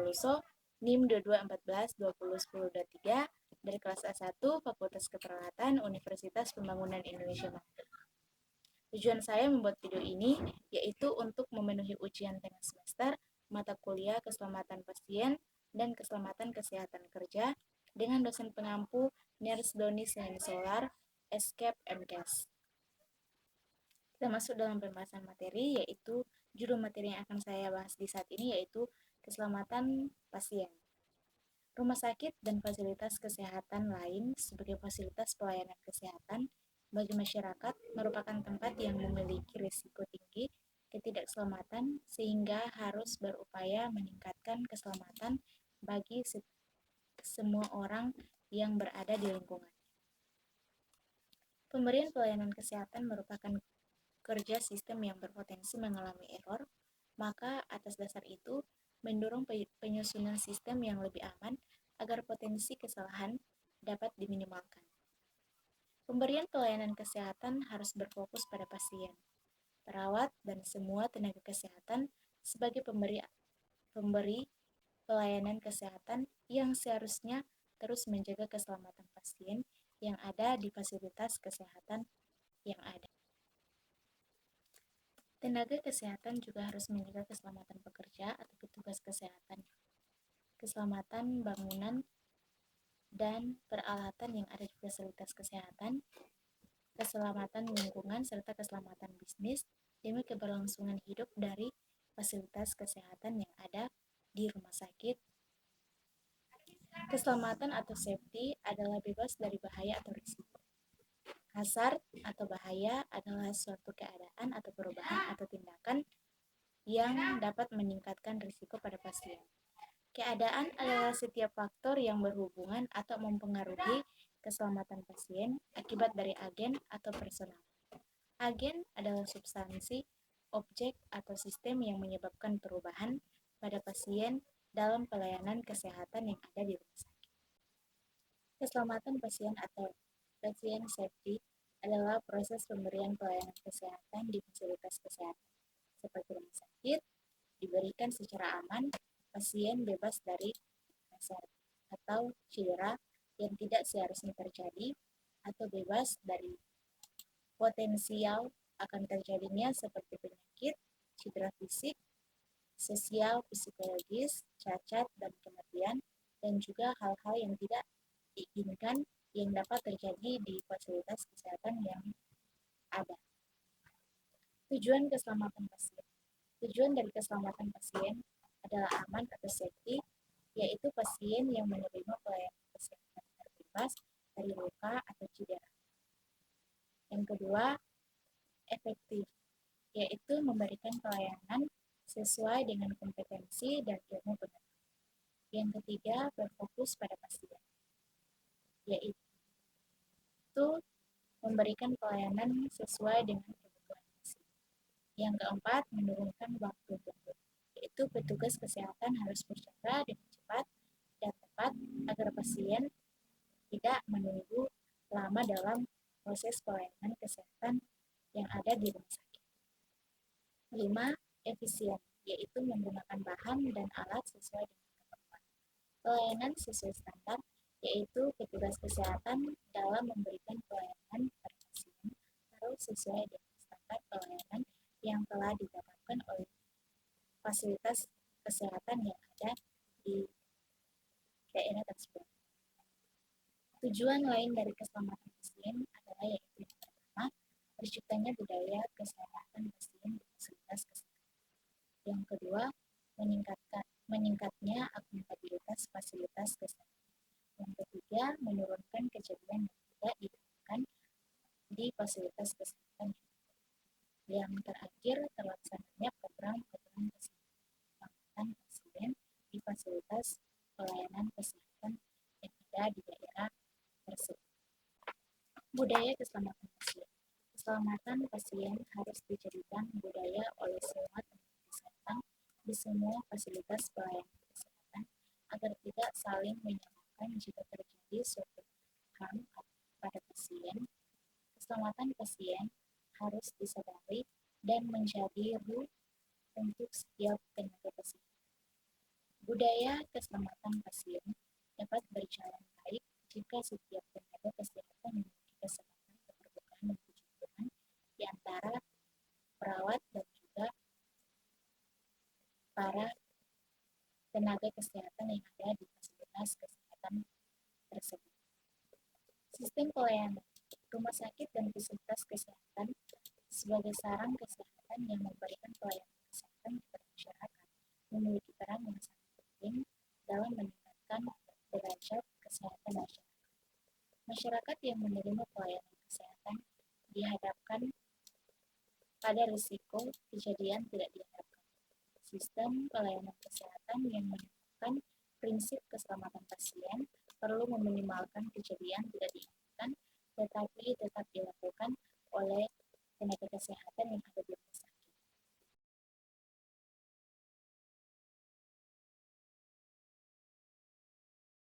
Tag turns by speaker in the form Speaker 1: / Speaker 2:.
Speaker 1: Saluso, NIM 2214201023 dari kelas A1 Fakultas Keperawatan Universitas Pembangunan Indonesia Banten. Tujuan saya membuat video ini yaitu untuk memenuhi ujian tengah semester mata kuliah keselamatan pasien dan keselamatan kesehatan kerja dengan dosen pengampu Nurse Doni Solar, Escape MKes. Kita masuk dalam pembahasan materi, yaitu judul materi yang akan saya bahas di saat ini yaitu keselamatan pasien. Rumah sakit dan fasilitas kesehatan lain sebagai fasilitas pelayanan kesehatan bagi masyarakat merupakan tempat yang memiliki risiko tinggi ketidakselamatan sehingga harus berupaya meningkatkan keselamatan bagi semua orang yang berada di lingkungan. Pemberian pelayanan kesehatan merupakan kerja sistem yang berpotensi mengalami error, maka atas dasar itu mendorong penyusunan sistem yang lebih aman agar potensi kesalahan dapat diminimalkan. Pemberian pelayanan kesehatan harus berfokus pada pasien, perawat, dan semua tenaga kesehatan sebagai pemberi pelayanan kesehatan yang seharusnya terus menjaga keselamatan pasien yang ada di fasilitas kesehatan yang ada. Tenaga kesehatan juga harus menjaga keselamatan pekerja atau petugas kesehatan, keselamatan bangunan dan peralatan yang ada di fasilitas kesehatan, keselamatan lingkungan, serta keselamatan bisnis demi keberlangsungan hidup dari fasilitas kesehatan yang ada di rumah sakit. Keselamatan atau safety adalah bebas dari bahaya atau risiko. Hazard atau bahaya adalah suatu keadaan atau perubahan atau tindakan yang dapat meningkatkan risiko pada pasien. Keadaan adalah setiap faktor yang berhubungan atau mempengaruhi keselamatan pasien akibat dari agen atau personal. Agen adalah substansi, objek, atau sistem yang menyebabkan perubahan pada pasien dalam pelayanan kesehatan yang ada di rumah sakit. Keselamatan pasien atau patient safety adalah proses pemberian pelayanan kesehatan di fasilitas kesehatan, seperti rumah sakit, diberikan secara aman, pasien bebas dari kasar atau cedera yang tidak seharusnya terjadi, atau bebas dari potensial akan terjadinya seperti penyakit, cedera fisik, sosial, psikologis, cacat, dan kematian, dan juga hal-hal yang tidak diinginkan yang dapat terjadi di fasilitas kesehatan yang ada. Tujuan keselamatan pasien. Tujuan dari keselamatan pasien adalah aman atau safety, yaitu pasien yang menerima pelayanan kesehatan terbebas dari luka atau cedera. Yang kedua, efektif, yaitu memberikan pelayanan sesuai dengan kompetensi dan ilmu pengetahuan. Yang ketiga, berfokus pada pasien, yaitu memberikan pelayanan sesuai dengan kebutuhan pasien. Yang keempat, menurunkan waktu tunggu, yaitu petugas kesehatan harus berjaga dengan cepat dan tepat agar pasien tidak menunggu lama dalam proses pelayanan kesehatan yang ada di rumah sakit. 5. Efisien, yaitu menggunakan bahan dan alat sesuai dengan keperluan. Pelayanan sesuai standar, yaitu petugas kesehatan dalam memberikan pelayanan pada pasien harus sesuai dengan standar pelayanan yang telah ditetapkan oleh fasilitas kesehatan yang ada di daerah tersebut. Tujuan lain dari keselamatan pasien adalah yaitu yang pertama, terciptanya budaya keselamatan pasien di fasilitas kesehatan. Yang kedua, meningkatnya akuntabilitas fasilitas kesehatan. Yang ketiga, menurunkan kejadian yang tidak diinginkan di fasilitas kesehatan. Yang terakhir, terlaksananya program-program keselamatan pasien di fasilitas pelayanan kesehatan yang ada di daerah tersebut. Budaya keselamatan pasien. Keselamatan pasien harus dijadikan budaya oleh semua tenaga kesehatan di semua fasilitas pelayanan kesehatan agar tidak saling menyalahkan jika terjadi suatu hal pada pasien. Keselamatan pasien harus disadari dan menjadi rule untuk setiap tenaga kesehatan. Budaya keselamatan pasien dapat berjalan baik jika setiap tenaga kesehatan memiliki kesempatan keterbukaan dan kejujuran di antara perawat dan juga para tenaga kesehatan yang ada di fasilitas kesehatan tersebut. Sistem pelayanan rumah sakit dan fasilitas kesehatan sebagai sarang kesehatan yang memberikan pelayanan kesehatan kepada masyarakat memiliki peran yang sangat penting dalam meningkatkan derajat kesehatan masyarakat. Masyarakat yang menerima pelayanan kesehatan dihadapkan pada risiko kejadian tidak diharapkan. Sistem pelayanan kesehatan yang menerapkan prinsip keselamatan pasien perlu meminimalkan kejadian tidak diinginkan, tetapi tetap dilakukan oleh tenaga kesehatan yang ada di rumah